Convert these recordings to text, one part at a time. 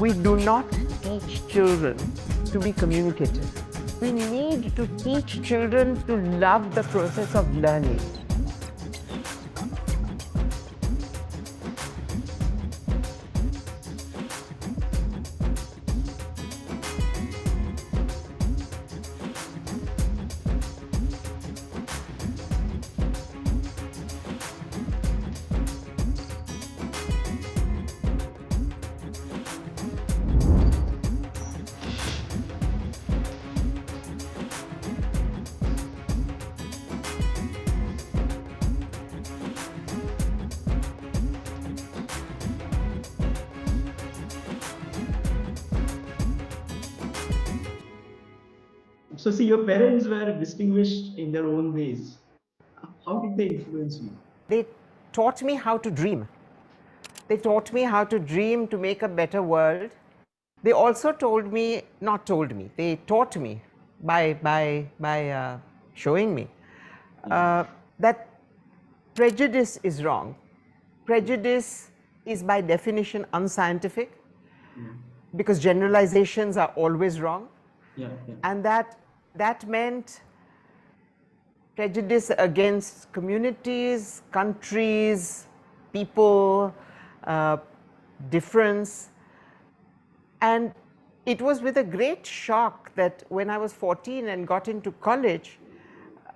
We do not teach children to be communicative. We need to teach children to love the process of learning. So, see, your parents were distinguished in their own ways. How did they influence you? They taught me how to dream. They taught me how to dream to make a better world. They also told me, not told me, they taught me by showing me that prejudice is wrong. Prejudice is by definition unscientific, because generalizations are always wrong. And that meant prejudice against communities, countries, people, difference. And it was with a great shock that when I was 14 and got into college,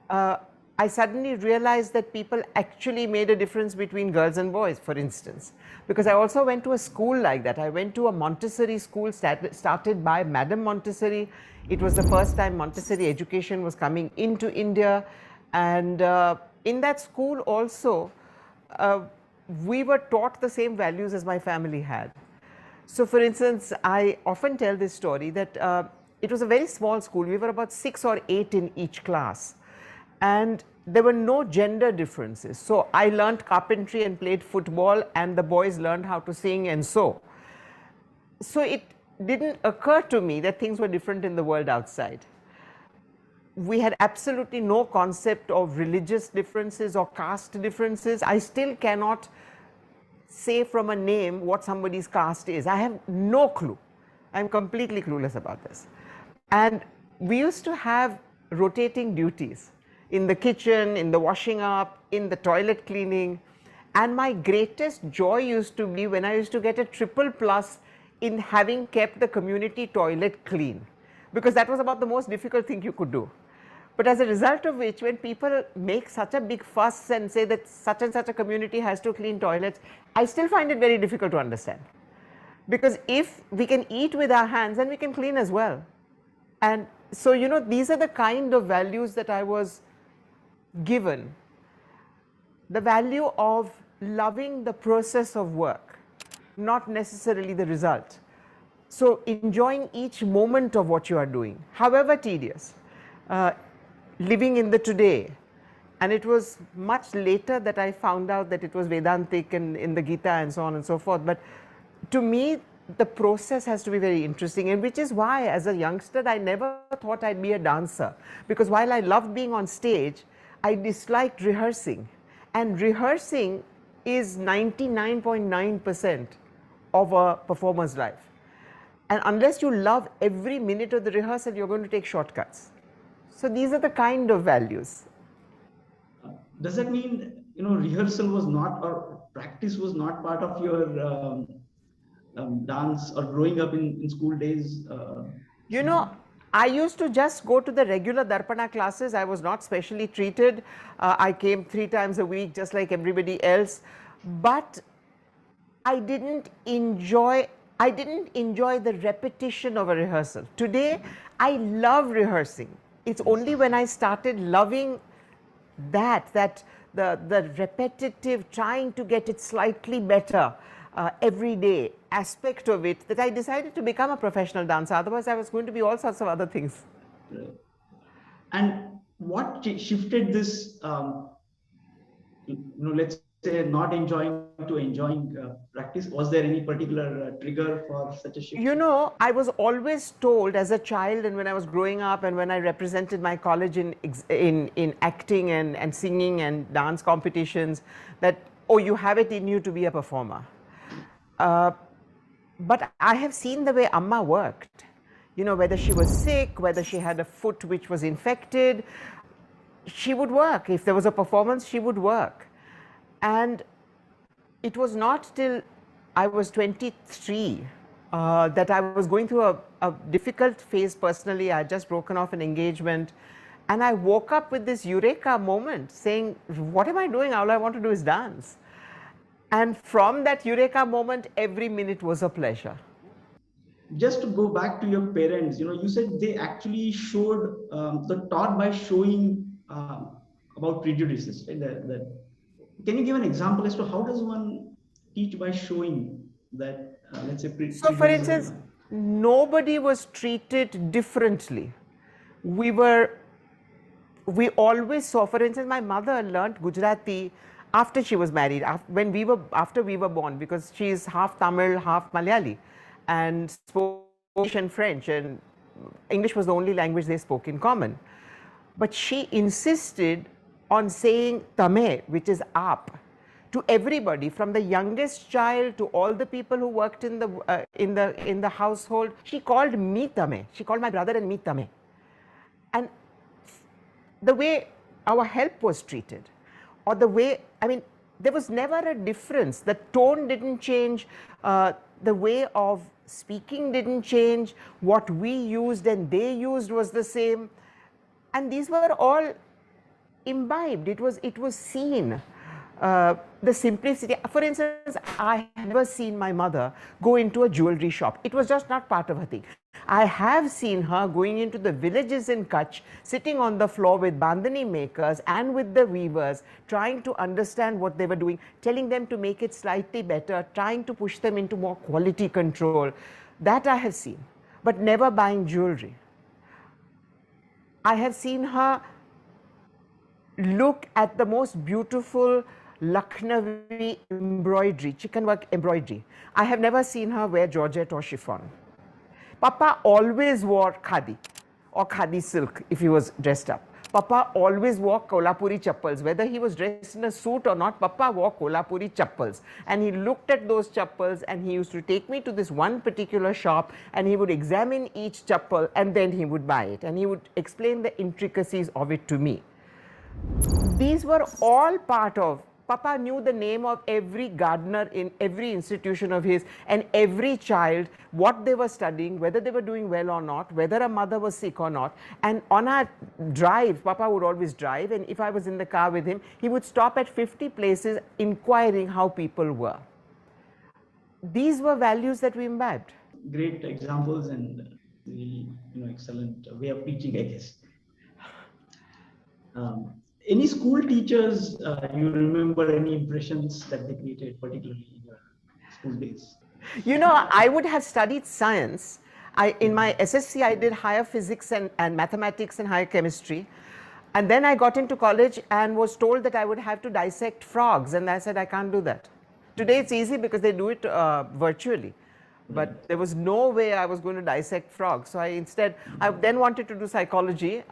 I suddenly realized that people actually made a difference between girls and boys, for instance. Because I also went to a school like that. I went to a Montessori school started by Madame Montessori. It was the first time Montessori education was coming into India. And in that school also, we were taught the same values as my family had. So for instance, I often tell this story that it was a very small school. We were about 6 or 8 in each class. And there were no gender differences. So I learned carpentry and played football, and the boys learned how to sing and sew. So it didn't occur to me that things were different in the world outside. We had absolutely no concept of religious differences or caste differences. I still cannot say from a name what somebody's caste is. I have no clue. I'm completely clueless about this. And we used to have rotating duties in the kitchen, in the washing up, in the toilet cleaning. And my greatest joy used to be when I used to get a triple plus in having kept the community toilet clean, because that was about the most difficult thing you could do. But as a result of which, when people make such a big fuss and say that such and such a community has to clean toilets, I still find it very difficult to understand. Because if we can eat with our hands, then we can clean as well. And so, you know, these are the kind of values that I was given. The value of loving the process of work, not necessarily the result. So enjoying each moment of what you are doing, however tedious. Living in the today. And it was much later that I found out that it was Vedantic and in the Gita and so on and so forth. But to me, the process has to be very interesting, and which is why as a youngster I never thought I'd be a dancer, because while I loved being on stage, I disliked rehearsing, and rehearsing is 99.9% of a performer's life. And unless you love every minute of the rehearsal, you're going to take shortcuts. So these are the kind of values. Does that mean, you know, rehearsal was not, or practice was not part of your dance or growing up in school days? You know, I used to just go to the regular Darpana classes. I was not specially treated. I came 3 times a week just like everybody else. But I didn't enjoy the repetition of a rehearsal. Today, I love rehearsing. It's only when I started loving that the repetitive, trying to get it slightly better every day aspect of it, that I decided to become a professional dancer. Otherwise, I was going to be all sorts of other things. Right. And what shifted this, you know, let's say not enjoying to enjoying practice? Was there any particular trigger for such a shift? You know, I was always told as a child, and when I was growing up, and when I represented my college in acting and singing and dance competitions, that, oh, you have it in you to be a performer. But I have seen the way Amma worked. You know, whether she was sick, whether she had a foot which was infected, she would work. If there was a performance, she would work. And it was not till I was 23 that I was going through a difficult phase personally. I had just broken off an engagement. And I woke up with this eureka moment saying, what am I doing? All I want to do is dance. And from that eureka moment, every minute was a pleasure. Just to go back to your parents, you said they actually showed the taught by showing about prejudices. Right? Can you give an example as to how does one teach by showing that, let's say, So for prejudices? instance, nobody was treated differently. We always saw, for instance, my mother learnt Gujarati after she was married, after we were born, because she is half Tamil, half Malayali, and spoke English and French, and English was the only language they spoke in common. But she insisted on saying tame, which is aap, to everybody, from the youngest child to all the people who worked in the household. She called me tame. She called my brother and me tame. And the way our help was treated, or the way, I mean, there was never a difference. The tone didn't change, the way of speaking didn't change, what we used and they used was the same. And these were all imbibed, it was seen. The simplicity. For instance, I have never seen my mother go into a jewelry shop. It was just not part of her thing. I have seen her going into the villages in Kutch, sitting on the floor with bandhani makers and with the weavers, trying to understand what they were doing, telling them to make it slightly better, trying to push them into more quality control. That I have seen, but never buying jewelry. I have seen her look at the most beautiful Lucknowi embroidery, chicken work embroidery. I have never seen her wear georgette or chiffon. Papa always wore khadi or khadi silk if he was dressed up. Papa always wore Kolhapuri chappals. Whether he was dressed in a suit or not, Papa wore Kolhapuri chappals. And he looked at those chappals and he used to take me to this one particular shop and he would examine each chappal and then he would buy it. And he would explain the intricacies of it to me. These were all part of, Papa knew the name of every gardener in every institution of his and every child, what they were studying, whether they were doing well or not, whether a mother was sick or not. And on our drive, Papa would always drive, and if I was in the car with him, he would stop at 50 places inquiring how people were. These were values that we imbibed. Great examples and really, excellent way of teaching, I guess. Any school teachers you remember any impressions that they created, particularly in your school days? I would have studied science. In my SSC, I did higher physics and mathematics and higher chemistry. And then I got into college and was told that I would have to dissect frogs. And I said, I can't do that. Today it's easy because they do it virtually. But there was no way I was going to dissect frogs. So I then wanted to do psychology.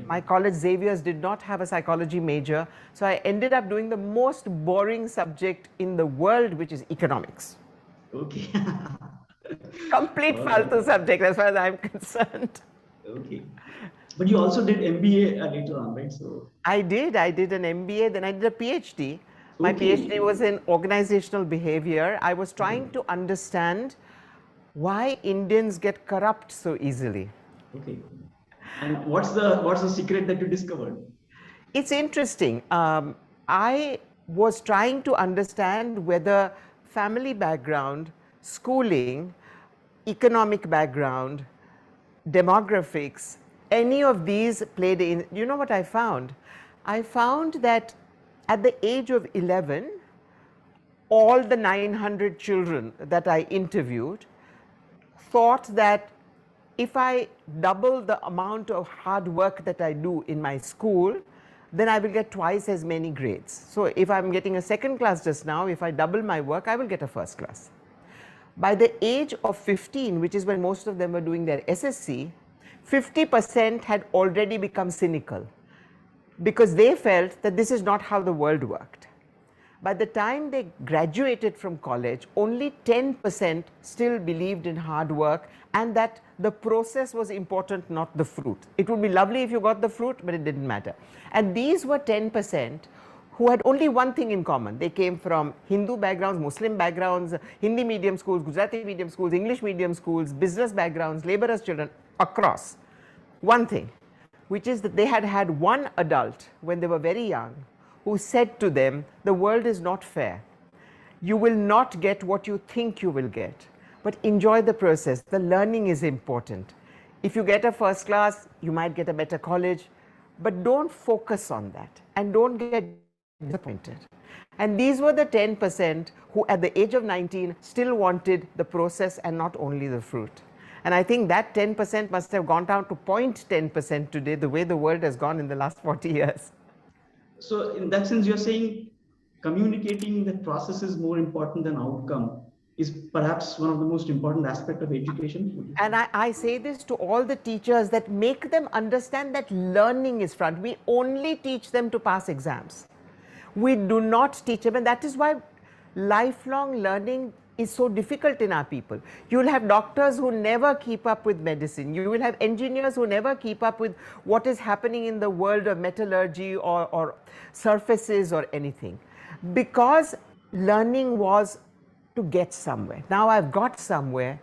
My college, Xavier's, did not have a psychology major. So I ended up doing the most boring subject in the world, which is economics. Okay. Complete faltu subject as far as I'm concerned. Okay. But you also did MBA later on, right? So I did an MBA, then I did a Ph.D. My Ph.D. was in organisational behaviour. I was trying to understand why Indians get corrupt so easily. Okay. And what's the secret that you discovered? It's interesting. I was trying to understand whether family background, schooling, economic background, demographics, any of these played in. You know what I found? I found that at the age of 11, all the 900 children that I interviewed thought that if I double the amount of hard work that I do in my school, then I will get twice as many grades. So if I'm getting a second class just now, if I double my work, I will get a first class. By the age of 15, which is when most of them were doing their SSC, 50% had already become cynical, because they felt that this is not how the world worked. By the time they graduated from college, only 10% still believed in hard work and that the process was important, not the fruit. It would be lovely if you got the fruit, but it didn't matter. And these were 10% who had only one thing in common. They came from Hindu backgrounds, Muslim backgrounds, Hindi medium schools, Gujarati medium schools, English medium schools, business backgrounds, laborers' children, across. One thing, which is that they had had one adult when they were very young who said to them, the world is not fair. You will not get what you think you will get, but enjoy the process. The learning is important. If you get a first class, you might get a better college, but don't focus on that and don't get disappointed. And these were the 10% who at the age of 19 still wanted the process and not only the fruit. And I think that 10% must have gone down to 0.10% today, the way the world has gone in the last 40 years. So in that sense, you're saying communicating that process is more important than outcome is perhaps one of the most important aspects of education. And I say this to all the teachers, that make them understand that learning is front. We only teach them to pass exams. We do not teach them, and that is why lifelong learning is so difficult in our people. You will have doctors who never keep up with medicine. You will have engineers who never keep up with what is happening in the world of metallurgy or surfaces or anything. Because learning was to get somewhere. Now I've got somewhere,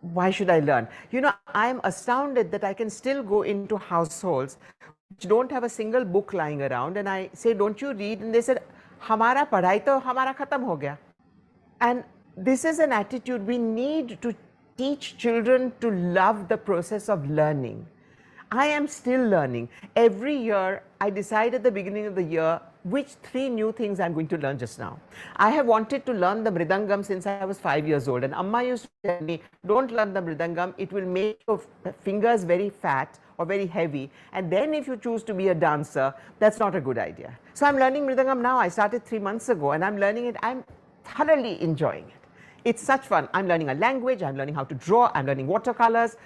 why should I learn? You know, I'm astounded that I can still go into households which don't have a single book lying around, and I say, don't you read? And they said, Hamara padhai to hamara khatam ho gaya. And this is an attitude. We need to teach children to love the process of learning. I am still learning. Every year, I decide at the beginning of the year which 3 new things I'm going to learn just now. I have wanted to learn the mridangam since I was 5 years old, and Amma used to tell me, don't learn the mridangam, it will make your fingers very fat or very heavy, and then if you choose to be a dancer, that's not a good idea. So I'm learning mridangam now. I started 3 months ago, and I'm learning it. I'm thoroughly enjoying it. It's such fun. I'm learning a language, I'm learning how to draw, I'm learning watercolors.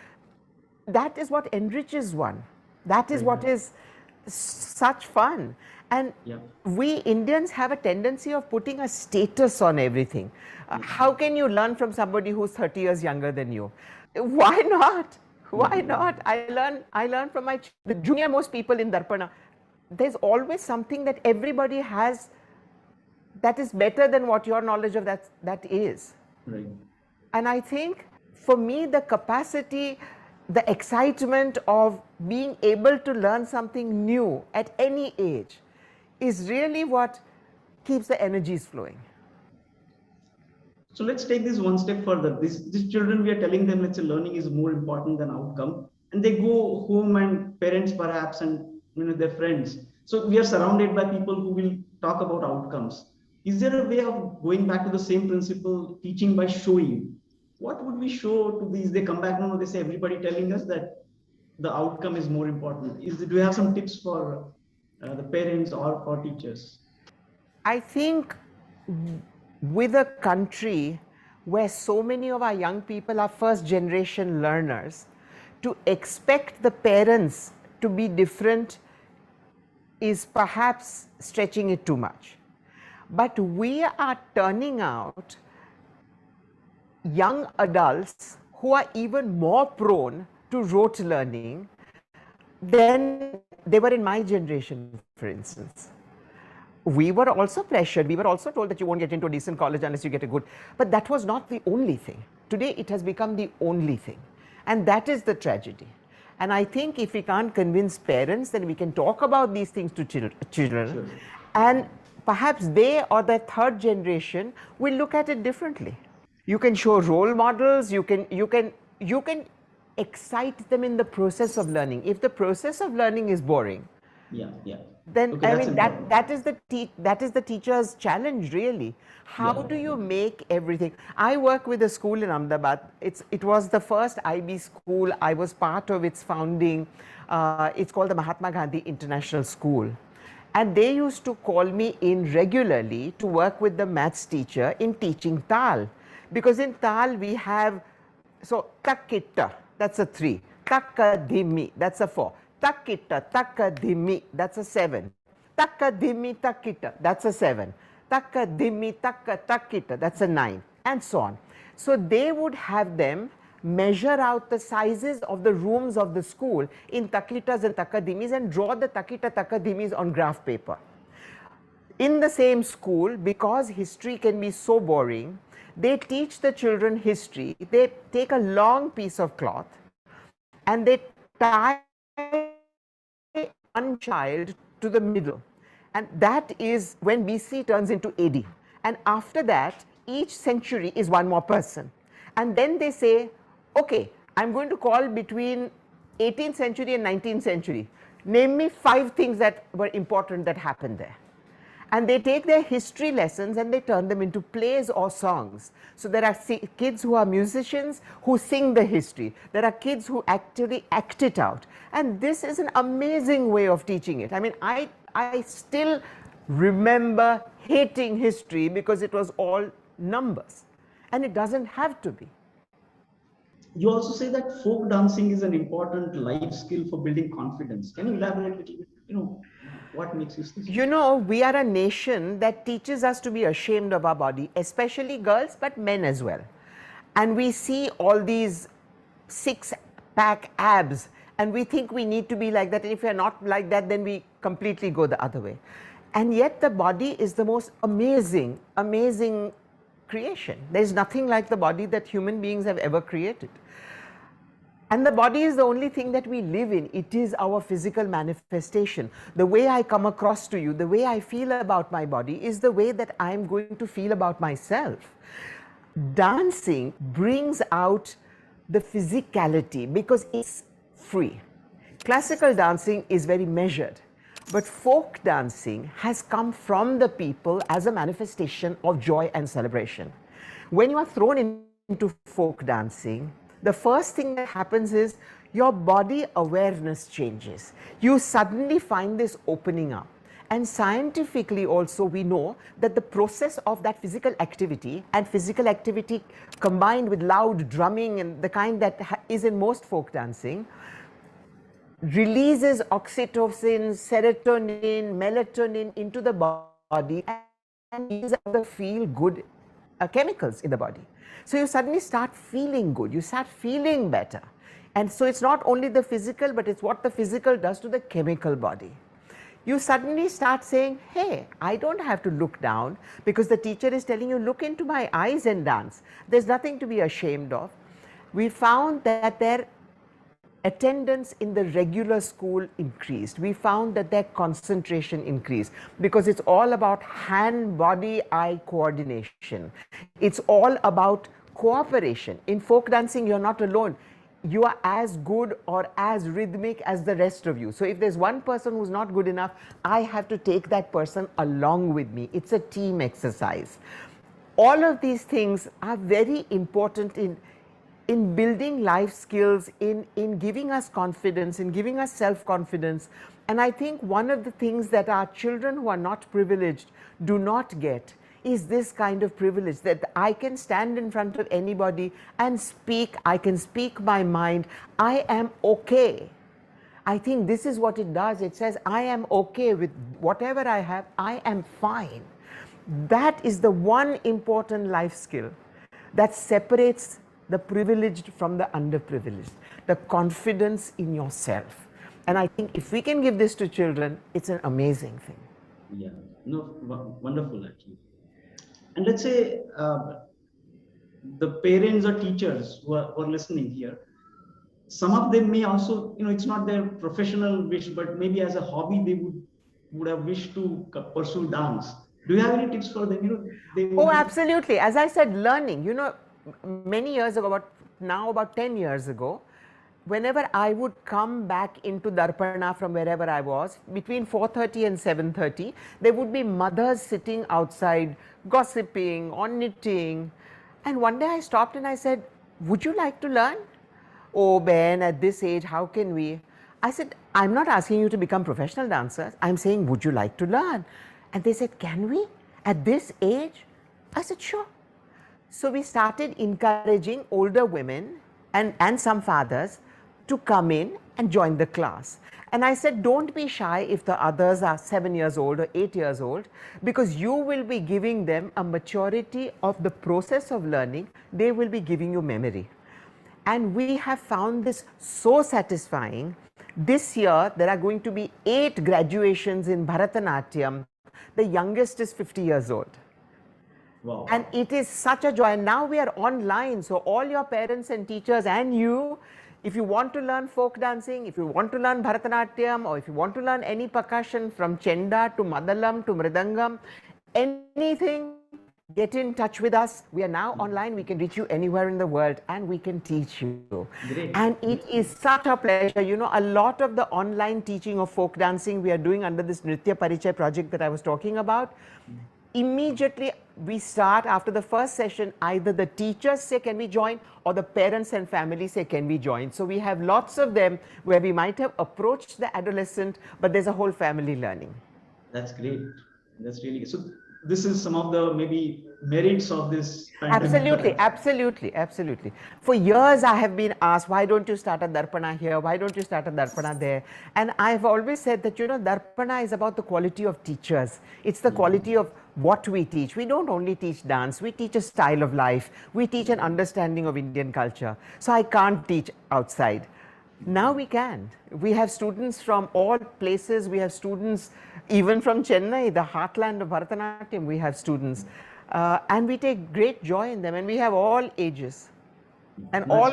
That is what enriches one. That is what is such fun. And we Indians have a tendency of putting a status on everything. How can you learn from somebody who's 30 years younger than you? Why not? Why not? I learn from the junior most people in Darpana. There's always something that everybody has that is better than what your knowledge of that is. Right. And I think for me, the capacity, the excitement of being able to learn something new at any age is really what keeps the energies flowing. So let's take this one step further. These children, we are telling them, let's say, learning is more important than outcome, and they go home and parents perhaps and their friends. So we are surrounded by people who will talk about outcomes. Is there a way of going back to the same principle, teaching by showing? What would we show to these? They come back now, they say, everybody telling us that the outcome is more important. Do you have some tips for the parents or for teachers? I think with a country where so many of our young people are first generation learners, to expect the parents to be different is perhaps stretching it too much. But we are turning out young adults who are even more prone to rote learning than they were in my generation, for instance. We were also pressured. We were also told that you won't get into a decent college unless you get a good. But that was not the only thing. Today, it has become the only thing. And that is the tragedy. And I think if we can't convince parents, then we can talk about these things to children. Sure. And perhaps they or their third generation will look at it differently. You can show role models. You can excite them in the process of learning. If the process of learning is boring, then okay, I mean that is the teacher's challenge, really. How do you make everything? I work with a school in Ahmedabad. It was the first IB school. I was part of its founding. It's called the Mahatma Gandhi International School. And they used to call me in regularly to work with the maths teacher in teaching Tal. Because in Tal we have, so takitta, that's a 3. Takadimi, that's a 4. Takitta, takadimi, that's a 7. Takadimi, takitta, that's a 7. taka dhimi, taka takita, that's a 9, and so on. So they would have them measure out the sizes of the rooms of the school in takitas and takadimis and draw the takita takadimis on graph paper. In the same school, because history can be so boring, they teach the children history. They take a long piece of cloth and they tie one child to the middle, and that is when BC turns into AD. And after that, each century is one more person. And then they say, okay, I'm going to call between 18th century and 19th century. Name me 5 things that were important that happened there. And they take their history lessons and they turn them into plays or songs. So there are kids who are musicians who sing the history. There are kids who actually act it out. And this is an amazing way of teaching it. I mean, I still remember hating history because it was all numbers. And it doesn't have to be. You also say that folk dancing is an important life skill for building confidence. Can you elaborate a little bit? What makes you say so? You know, we are a nation that teaches us to be ashamed of our body, especially girls, but men as well. And we see all these 6-pack abs and we think we need to be like that. And if we're not like that, then we completely go the other way. And yet the body is the most amazing, amazing creation. There's nothing like the body that human beings have ever created. And the body is the only thing that we live in. It is our physical manifestation. The way I come across to you, the way I feel about my body is the way that I'm going to feel about myself. Dancing brings out the physicality because it's free. Classical dancing is very measured, but folk dancing has come from the people as a manifestation of joy and celebration. When you are thrown into folk dancing, the first thing that happens is your body awareness changes. You suddenly find this opening up. And scientifically also we know that the process of that physical activity and physical activity combined with loud drumming and the kind that is in most folk dancing releases oxytocin, serotonin, melatonin into the body and these are the feel good chemicals in the body. So you suddenly start feeling good, you start feeling better. And so it's not only the physical, but it's what the physical does to the chemical body. You suddenly start saying, hey, I don't have to look down because the teacher is telling you, look into my eyes and dance. There's nothing to be ashamed of. We found that their attendance in the regular school increased. We found that their concentration increased because it's all about hand-body-eye coordination. It's all about cooperation. In folk dancing, you're not alone. You are as good or as rhythmic as the rest of you. So if there's one person who's not good enough, I have to take that person along with me. It's a team exercise. All of these things are very important in building life skills, in giving us confidence, in giving us self-confidence. And I think one of the things that our children who are not privileged do not get is this kind of privilege that I can stand in front of anybody and speak, I can speak my mind, I am okay. I think this is what it does. It says, I am okay with whatever I have, I am fine. That is the one important life skill that separates the privileged from the underprivileged, the confidence in yourself. And I think if we can give this to children, it's an amazing thing. Yeah, no, wonderful actually. And let's say the parents or teachers who are listening here, some of them may also, it's not their professional wish, but maybe as a hobby, they would have wished to pursue dance. Do you have any tips for them? Oh, absolutely. As I said, learning, many years ago, about 10 years ago, whenever I would come back into Darpana from wherever I was, between 4:30 and 7:30, there would be mothers sitting outside gossiping or knitting. And one day I stopped and I said, would you like to learn? Oh, Ben, at this age, how can we? I said, I'm not asking you to become professional dancers. I'm saying, would you like to learn? And they said, can we? At this age? I said, sure. So we started encouraging older women and some fathers to come in and join the class. And I said, don't be shy if the others are 7 years old or 8 years old, because you will be giving them a maturity of the process of learning. They will be giving you memory. And we have found this so satisfying. This year, there are going to be 8 graduations in Bharatanatyam. The youngest is 50 years old. Wow. And it is such a joy. And now we are online. So all your parents and teachers and you, if you want to learn folk dancing, if you want to learn Bharatanatyam, or if you want to learn any percussion from Chenda to Madalam to Mridangam, anything, get in touch with us. We are now online. We can reach you anywhere in the world and we can teach you. Great. And it is such a pleasure. You know, a lot of the online teaching of folk dancing we are doing under this Nritya Parichay project that I was talking about. Immediately we start after the first session, either the teachers say, can we join? Or the parents and family say, can we join? So we have lots of them where we might have approached the adolescent, but there's a whole family learning. That's great. That's really good. So this is some of the maybe merits of this pandemic. Absolutely, absolutely, absolutely. For years I have been asked, why don't you start a Darpana here? Why don't you start a Darpana there? And I've always said that, you know, Darpana is about the quality of teachers. It's the quality of what we teach. We don't only teach dance, we teach a style of life. We teach an understanding of Indian culture. So I can't teach outside. Now we can. We have students from all places. We have students even from Chennai, the heartland of Bharatanatyam. We have students. And we take great joy in them, and we have all ages and all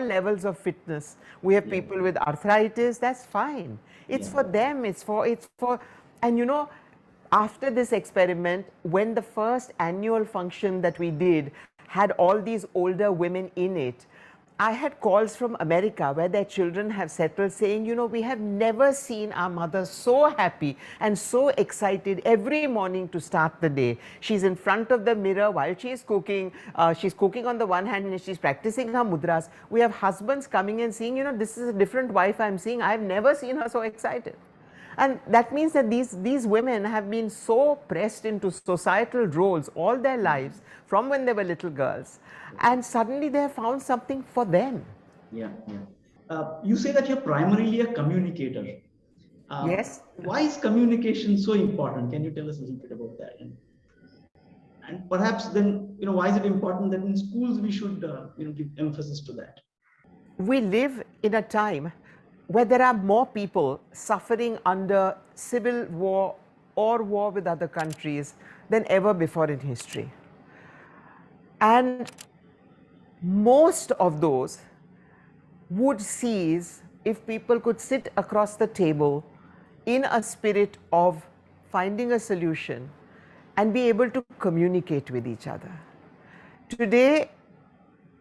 levels of fitness. We have people with arthritis. That's fine. It's for them. It's for. And you know, after this experiment, when the first annual function that we did had all these older women in it, I had calls from America where their children have settled saying, you know, we have never seen our mother so happy and so excited every morning to start the day. She's in front of the mirror while she's cooking. She's cooking on the one hand and she's practicing her mudras. We have husbands coming and saying, you know, this is a different wife I'm seeing. I've never seen her so excited. And that means that these women have been so pressed into societal roles all their lives from when they were little girls. And suddenly they have found something for them. Yeah, yeah. You say that you're primarily a communicator. Yes. Why is communication so important? Can you tell us a little bit about that? And perhaps then, you know, why is it important that in schools we should, you know, give emphasis to that? We live in a time where there are more people suffering under civil war or war with other countries than ever before in history. And most of those would cease if people could sit across the table in a spirit of finding a solution and be able to communicate with each other. Today,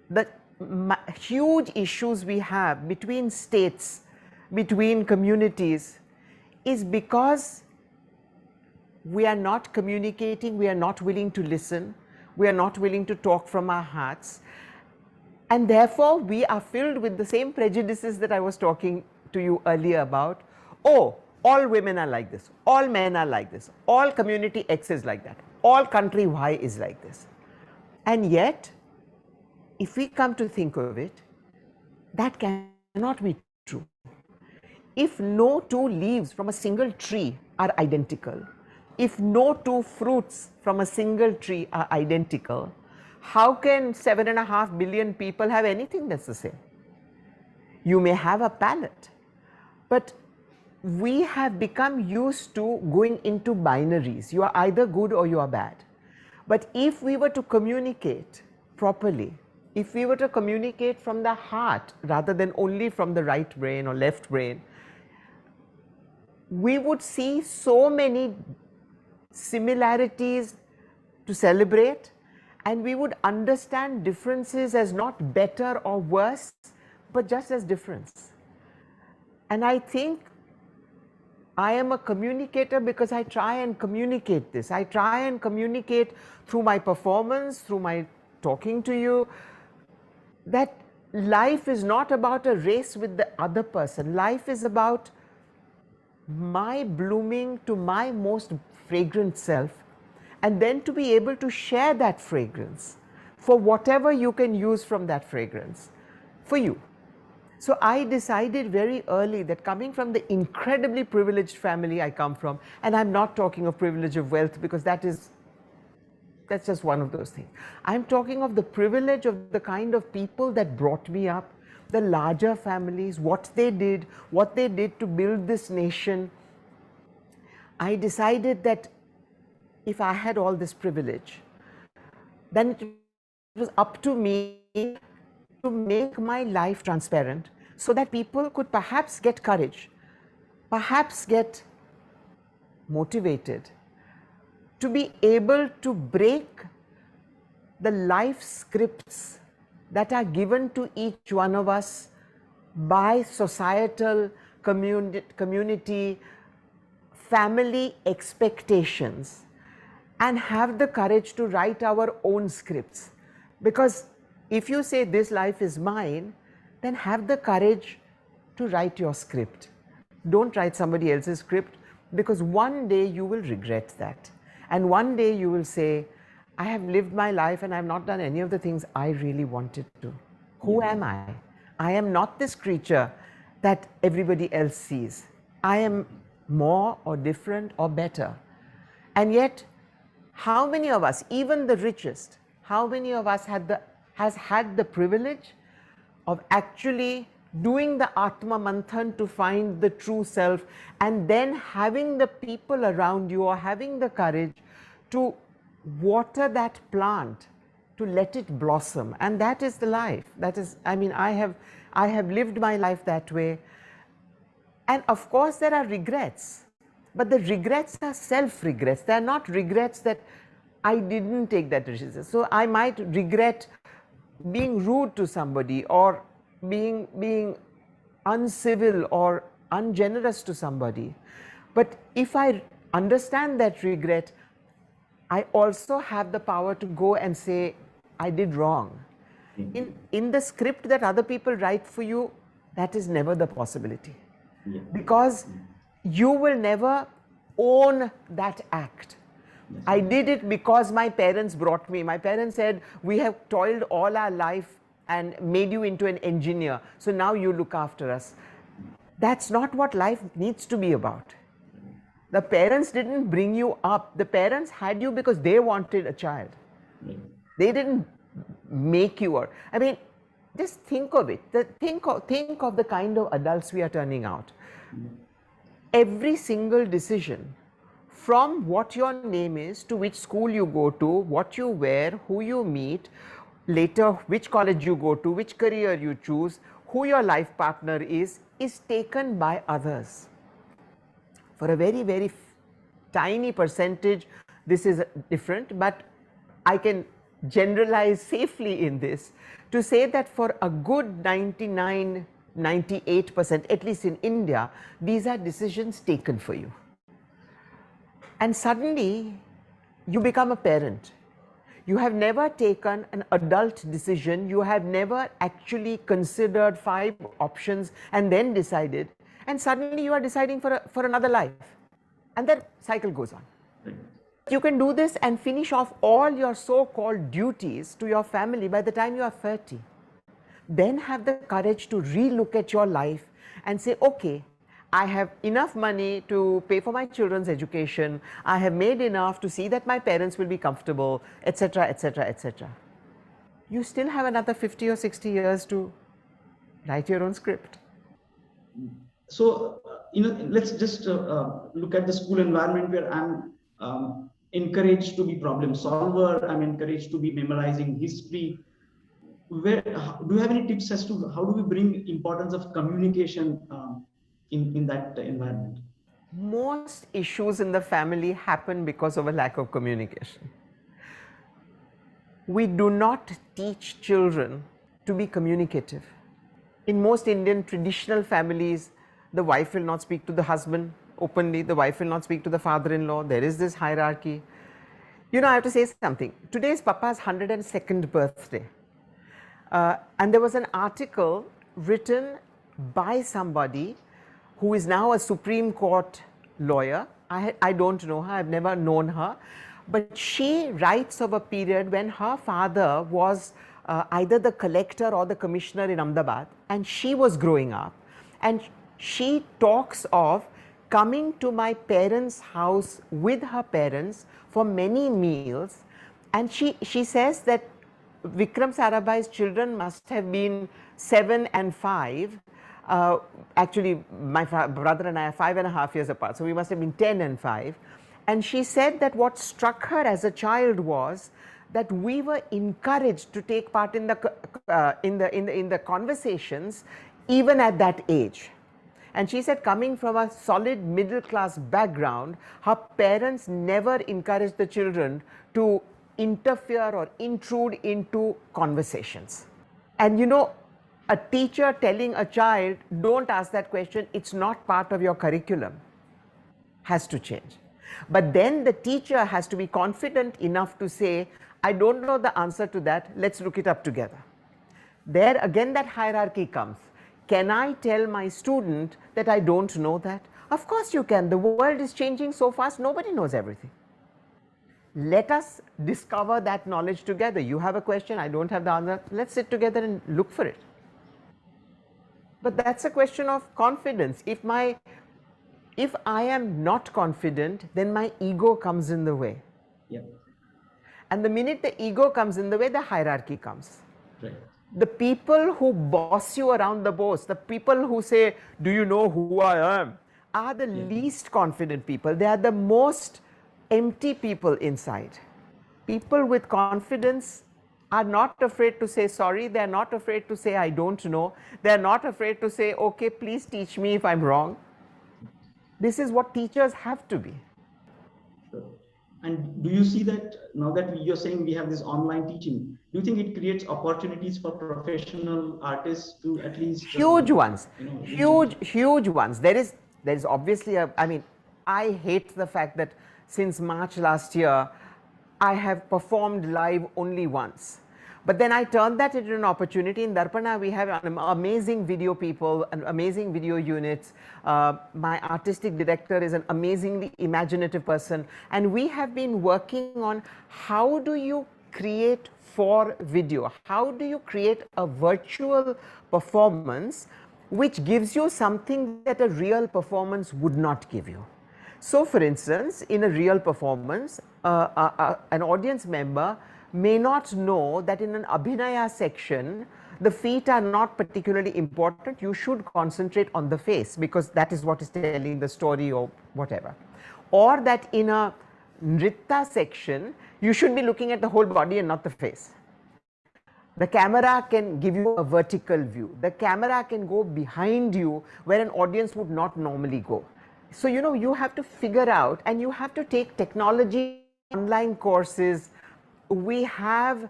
the huge issues we have between states, between communities, is because we are not communicating, we are not willing to listen, we are not willing to talk from our hearts. And therefore, we are filled with the same prejudices that I was talking to you earlier about. Oh, all women are like this, all men are like this, all community X is like that, all country Y is like this. And yet, if we come to think of it, that cannot be true. If no two leaves from a single tree are identical, if no two fruits from a single tree are identical, how can 7.5 billion people have anything that's the same? You may have a palate, but we have become used to going into binaries. You are either good or you are bad. But if we were to communicate properly, if we were to communicate from the heart rather than only from the right brain or left brain, we would see so many similarities to celebrate, and we would understand differences as not better or worse, but just as difference. And I think I am a communicator because I try and communicate this. I try and communicate through my performance, through my talking to you, that life is not about a race with the other person. Life is about my blooming to my most fragrant self, and then to be able to share that fragrance for whatever you can use from that fragrance for you. So I decided very early that coming from the incredibly privileged family I come from, and I'm not talking of privilege of wealth because that's just one of those things. I'm talking of the privilege of the kind of people that brought me up, the larger families, what they did to build this nation. I decided that if I had all this privilege, then it was up to me to make my life transparent so that people could perhaps get courage, perhaps get motivated to be able to break the life scripts that are given to each one of us by societal, community, family expectations, and have the courage to write our own scripts. Because if you say this life is mine, then have the courage to write your script. Don't write somebody else's script, because one day you will regret that. And one day you will say, I have lived my life and I have not done any of the things I really wanted to. Who am I? I am not this creature that everybody else sees. I am more or different or better. And yet, how many of us, even the richest, how many of us has had the privilege of actually doing the Atma Manthan to find the true self, and then having the people around you or having the courage to water that plant, to let it blossom? And that is the life. That is, I mean, I have lived my life that way. And of course there are regrets, but the regrets are self-regrets. They are not regrets that I didn't take that decision. So I might regret being rude to somebody, or being uncivil or ungenerous to somebody. But if I understand that regret, I also have the power to go and say, I did wrong. In the script that other people write for you, that is never the possibility. Because you will never own that act. I did it because my parents brought me. My parents said, we have toiled all our life and made you into an engineer, so now you look after us. That's not what life needs to be about. The parents didn't bring you up. The parents had you because they wanted a child. They didn't make you. Or, I mean, just think of it. Think of the kind of adults we are turning out. Every single decision, from what your name is, to which school you go to, what you wear, who you meet, later which college you go to, which career you choose, who your life partner is taken by others. For a very, very tiny percentage, this is different, but I can generalize safely in this to say that for a good 99, 98%, at least in India, these are decisions taken for you. And suddenly, you become a parent. You have never taken an adult decision. You have never actually considered 5 options and then decided. And suddenly you are deciding for another life. And that cycle goes on. You can do this and finish off all your so-called duties to your family by the time you are 30. Then have the courage to re-look at your life and say, okay, I have enough money to pay for my children's education. I have made enough to see that my parents will be comfortable, etc., etc., etc. You still have another 50 or 60 years to write your own script. So, let's just look at the school environment where I'm encouraged to be problem solver. I'm encouraged to be memorizing history. Do you have any tips as to how do we bring importance of communication in that environment? Most issues in the family happen because of a lack of communication. We do not teach children to be communicative. In most Indian traditional families, the wife will not speak to the husband openly, the wife will not speak to the father-in-law. There is this hierarchy. You know, I have to say something. Today is Papa's 102nd birthday. And there was an article written by somebody who is now a Supreme Court lawyer. I don't know her, I've never known her. But she writes of a period when her father was either the collector or the commissioner in Ahmedabad, and she was growing up, and she talks of coming to my parents' house with her parents for many meals, and she says that Vikram Sarabhai's children must have been 7 and 5. Actually, my brother and I are 5.5 years apart, so we must have been 10 and 5. And she said that what struck her as a child was that we were encouraged to take part in the conversations even at that age. And she said, coming from a solid middle class background, her parents never encouraged the children to interfere or intrude into conversations. And you know, a teacher telling a child, don't ask that question, it's not part of your curriculum, has to change. But then the teacher has to be confident enough to say, I don't know the answer to that, let's look it up together. There again that hierarchy comes. Can I tell my student that I don't know that? Of course you can. The world is changing so fast, nobody knows everything. Let us discover that knowledge together. You have a question, I don't have the answer, let's sit together and look for it. But that's a question of confidence. If I am not confident, then my ego comes in the way. Yeah. And the minute the ego comes in the way, the hierarchy comes. Right. The people who boss you around the boss, the people who say, do you know who I am, are the least confident people. They are the most empty people inside. People with confidence are not afraid to say sorry. They are not afraid to say I don't know. They are not afraid to say, okay, please teach me if I'm wrong. This is what teachers have to be. Sure. And do you see that now that you're saying we have this online teaching, do you think it creates opportunities for professional artists to at least huge ones, huge ones. There is obviously I hate the fact that since March last year, I have performed live only once. But then I turned that into an opportunity. In Darpana, we have amazing video people and amazing video units. My artistic director is an amazingly imaginative person. And we have been working on how do you create for video? How do you create a virtual performance which gives you something that a real performance would not give you? So for instance, in a real performance, an audience member may not know that in an Abhinaya section, the feet are not particularly important. You should concentrate on the face because that is what is telling the story or whatever. Or that in a Nritta section, you should be looking at the whole body and not the face. The camera can give you a vertical view. The camera can go behind you where an audience would not normally go. So, you know, you have to figure out, and you have to take technology, online courses. We have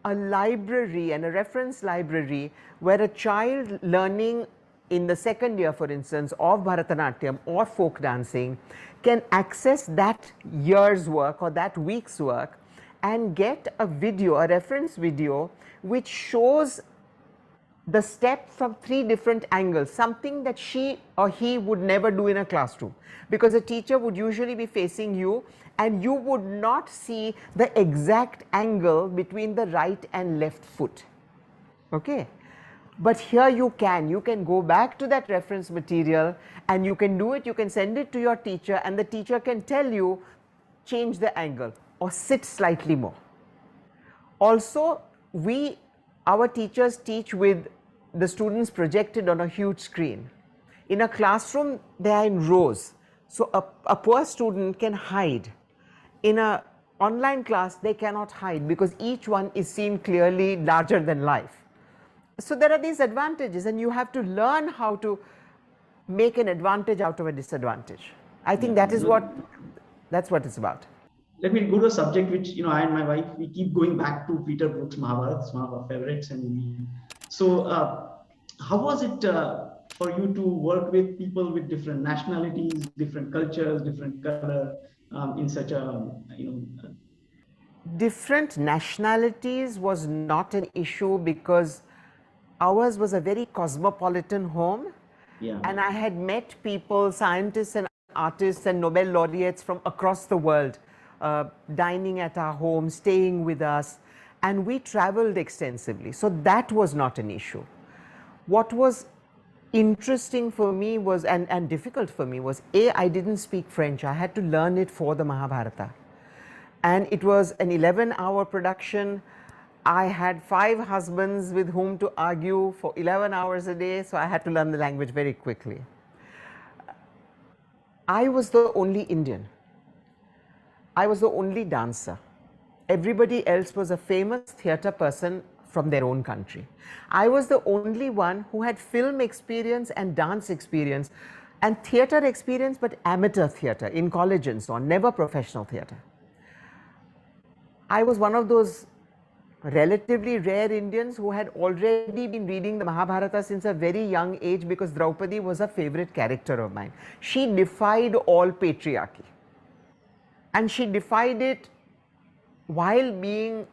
a library and a reference library where a child learning in the second year, for instance, of Bharatanatyam or folk dancing can access that year's work or that week's work and get a video, a reference video, which shows the step from 3 different angles, something that she or he would never do in a classroom, because a teacher would usually be facing you and you would not see the exact angle between the right and left foot. Okay? But here you can go back to that reference material and you can do it, you can send it to your teacher and the teacher can tell you, change the angle or sit slightly more. Also, our teachers teach with the students projected on a huge screen. In a classroom, they are in rows. So a poor student can hide. In an online class, they cannot hide because each one is seen clearly larger than life. So there are these advantages and you have to learn how to make an advantage out of a disadvantage. I think that's what it's about. Let me go to a subject which, you know, I and my wife, we keep going back to Peter Brook's Mahabharata. It's one of our favorites. How was it for you to work with people with different nationalities, different cultures, different color in such a, different nationalities was not an issue because ours was a very cosmopolitan home. Yeah. And I had met people, scientists and artists and Nobel laureates from across the world, dining at our home, staying with us. and we traveled extensively. So that was not an issue. What was interesting for me was, and difficult for me was, I didn't speak French. I had to learn it for the Mahabharata. And it was an 11-hour production. I had 5 husbands with whom to argue for 11 hours a day, so I had to learn the language very quickly. I was the only Indian. I was the only dancer. Everybody else was a famous theatre person from their own country. I was the only one who had film experience and dance experience and theatre experience, but amateur theatre in college and so on, never professional theatre. I was one of those relatively rare Indians who had already been reading the Mahabharata since a very young age, because Draupadi was a favorite character of mine. She defied all patriarchy, and she defied it while being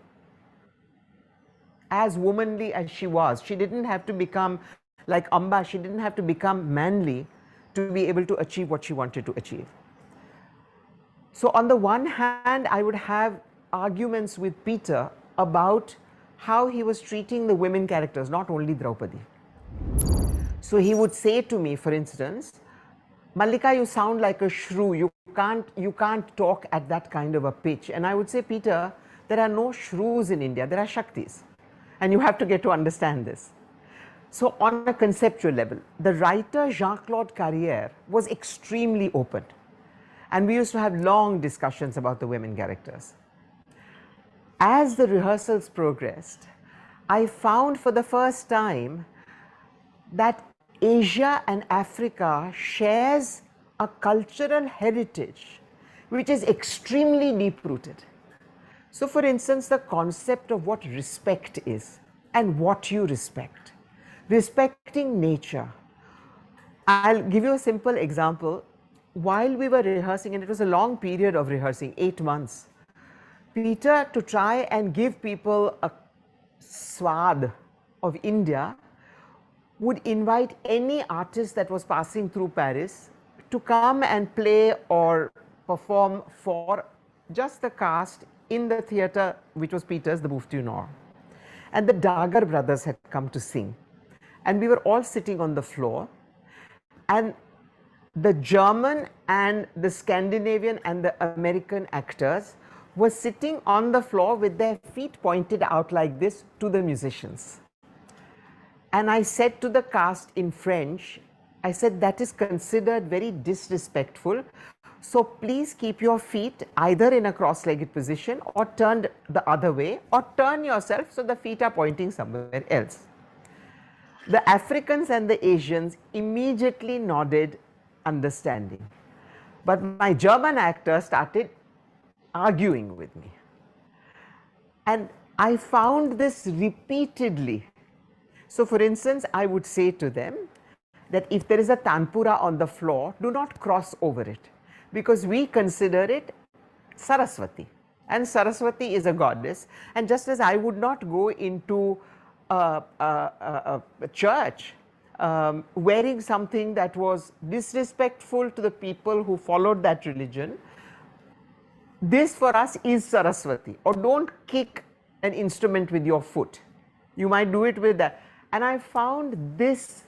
as womanly as she was. She didn't have to become like Amba, she didn't have to become manly to be able to achieve what she wanted to achieve. So on the one hand, I would have arguments with Peter about how he was treating the women characters, not only Draupadi. So he would say to me, for instance, Mallika, you sound like a shrew. You can't talk at that kind of a pitch. And I would say, Peter, there are no shrews in India, there are Shaktis. And you have to get to understand this. So on a conceptual level, the writer Jean-Claude Carrière was extremely open. And we used to have long discussions about the women characters. As the rehearsals progressed, I found for the first time that Asia and Africa shares a cultural heritage which is extremely deep-rooted. So for instance, the concept of what respect is and what you respect. Respecting nature. I'll give you a simple example. While we were rehearsing, and it was a long period of rehearsing, 8 months, Peter, to try and give people a swad of India, would invite any artist that was passing through Paris to come and play or perform for just the cast in the theatre, which was Peter's, the Bouffe du Nord. And the Dagar brothers had come to sing. And we were all sitting on the floor. And the German and the Scandinavian and the American actors were sitting on the floor with their feet pointed out like this to the musicians. And I said to the cast in French, I said, that is considered very disrespectful. So please keep your feet either in a cross-legged position or turned the other way, or turn yourself so the feet are pointing somewhere else. The Africans and the Asians immediately nodded understanding. But my German actor started arguing with me. And I found this repeatedly. So for instance, I would say to them that if there is a tanpura on the floor, do not cross over it, because we consider it Saraswati, and Saraswati is a goddess. And just as I would not go into a church wearing something that was disrespectful to the people who followed that religion, this for us is Saraswati. Or don't kick an instrument with your foot. You might do it with that. And I found this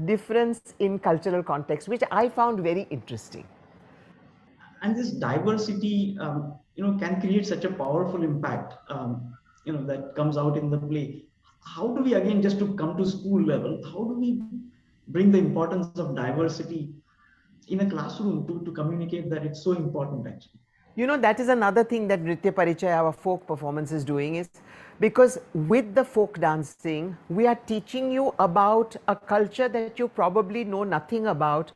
difference in cultural context, which I found very interesting. And this diversity, can create such a powerful impact, that comes out in the play. How do we, again, just to come to school level, how do we bring the importance of diversity in a classroom to communicate that it's so important actually? You know, that is another thing that Nritya Parichaya, our folk performance, is doing, is because with the folk dancing, we are teaching you about a culture that you probably know nothing about.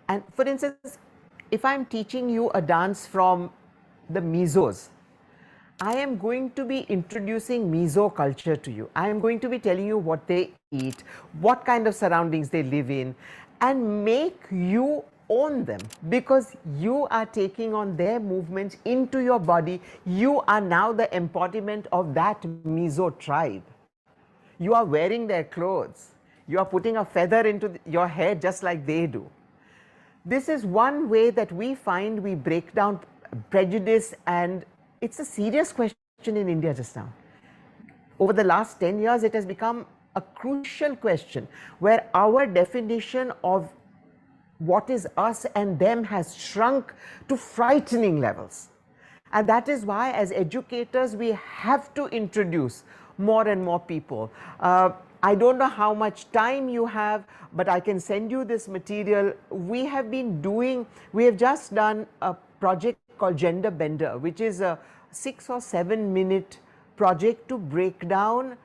And for instance, if I'm teaching you a dance from the Mizos, I am going to be introducing Mizo culture to you. I am going to be telling you what they eat, what kind of surroundings they live in, and make you own them, because you are taking on their movements into your body. You are now the embodiment of that Mizo tribe. You are wearing their clothes. You are putting a feather into your hair just like they do. This is one way that we find we break down prejudice, and it's a serious question in India just now. over the last 10 years, it has become a crucial question where our definition of what is us and them has shrunk to frightening levels. And that is why, as educators, we have to introduce more and more people. I don't know how much time you have, but I can send you this material. We have just done a project called Gender Bender, which is a 6 or 7 minute project to break down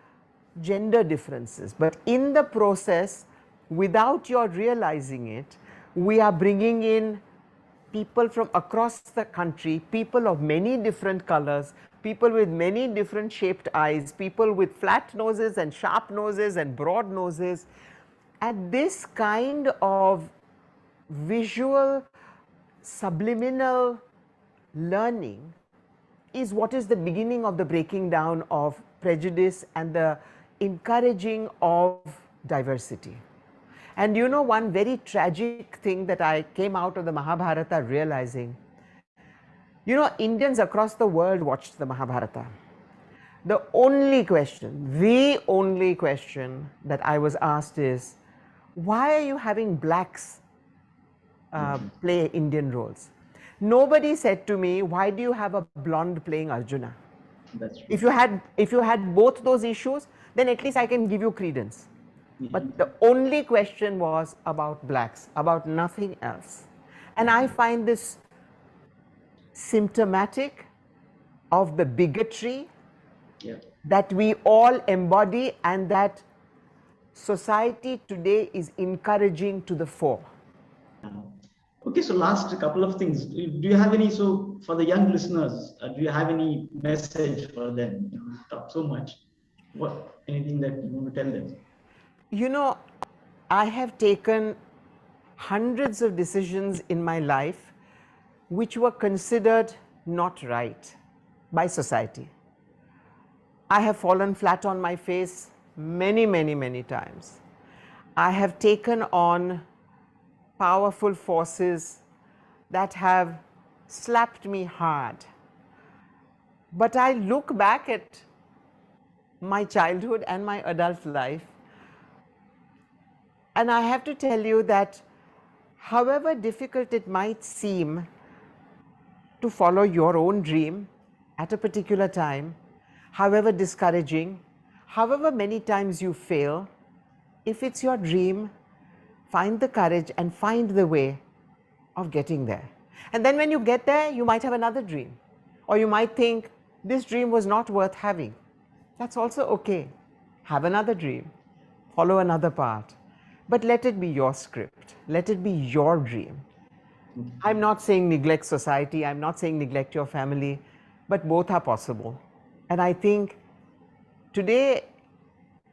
gender differences. But in the process, without your realizing it, we are bringing in people from across the country, people of many different colors, people with many different shaped eyes, people with flat noses and sharp noses and broad noses. And this kind of visual, subliminal learning is what is the beginning of the breaking down of prejudice and the encouraging of diversity. And you know, one very tragic thing that I came out of the Mahabharata realizing, you know, Indians across the world watched the Mahabharata. The only question that I was asked is, why are you having blacks play Indian roles? Nobody said to me, why do you have a blonde playing Arjuna? That's true. If you had both those issues, then at least I can give you credence. But the only question was about blacks, about nothing else. And I find this symptomatic of the bigotry that we all embody and that society today is encouraging to the fore. Okay, so last couple of things. Do you have any, so for the young listeners, do you have any message for them? You talk so much. Anything that you want to tell them? You know, I have taken hundreds of decisions in my life which were considered not right by society. I have fallen flat on my face many, many, many times. I have taken on powerful forces that have slapped me hard. But I look back at my childhood and my adult life, and I have to tell you that however difficult it might seem to follow your own dream at a particular time, however discouraging, however many times you fail, if it's your dream, find the courage and find the way of getting there. And then when you get there, you might have another dream, or you might think this dream was not worth having. That's also okay. Have another dream, follow another path, but let it be your script, let it be your dream. I'm not saying neglect society, I'm not saying neglect your family, but both are possible. And I think today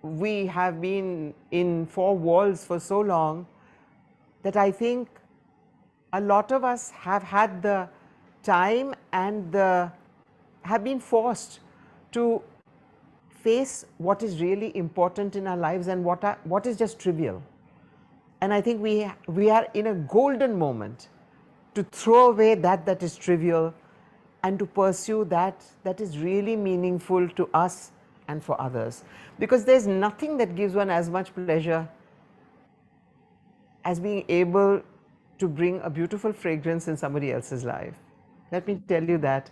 we have been in four walls for so long that I think a lot of us have had the time and have been forced to face what is really important in our lives and what is just trivial. And I think we are in a golden moment to throw away that is trivial and to pursue that is really meaningful to us and for others. Because there's nothing that gives one as much pleasure as being able to bring a beautiful fragrance in somebody else's life. Let me tell you that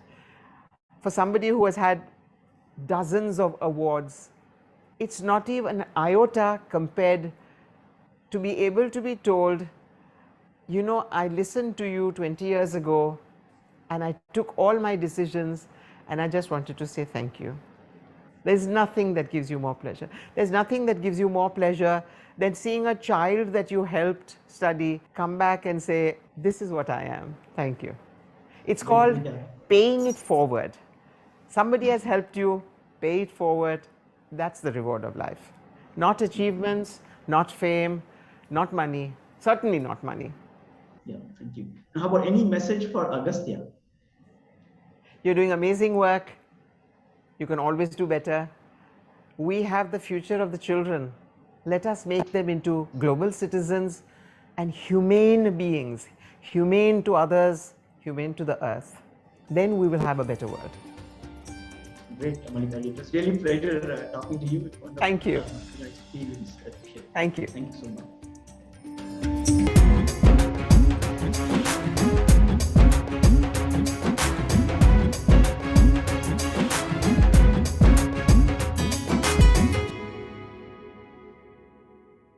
for somebody who has had dozens of awards, it's not even an iota compared to be able to be told, you know, I listened to you 20 years ago and I took all my decisions and I just wanted to say thank you. There's nothing that gives you more pleasure. There's nothing that gives you more pleasure than seeing a child that you helped study come back and say, this is what I am, thank you. It's called paying it forward. Somebody has helped you, pay it forward. That's the reward of life. Not achievements, not fame, not money, certainly not money. Yeah, thank you. And how about any message for Agastya? You're doing amazing work. You can always do better. We have the future of the children. Let us make them into global citizens and humane beings, humane to others, humane to the earth. Then we will have a better world. Great, Mallika. It was really a pleasure talking to you. Thank you. Experience that you shared. Thank you. Thank you so much.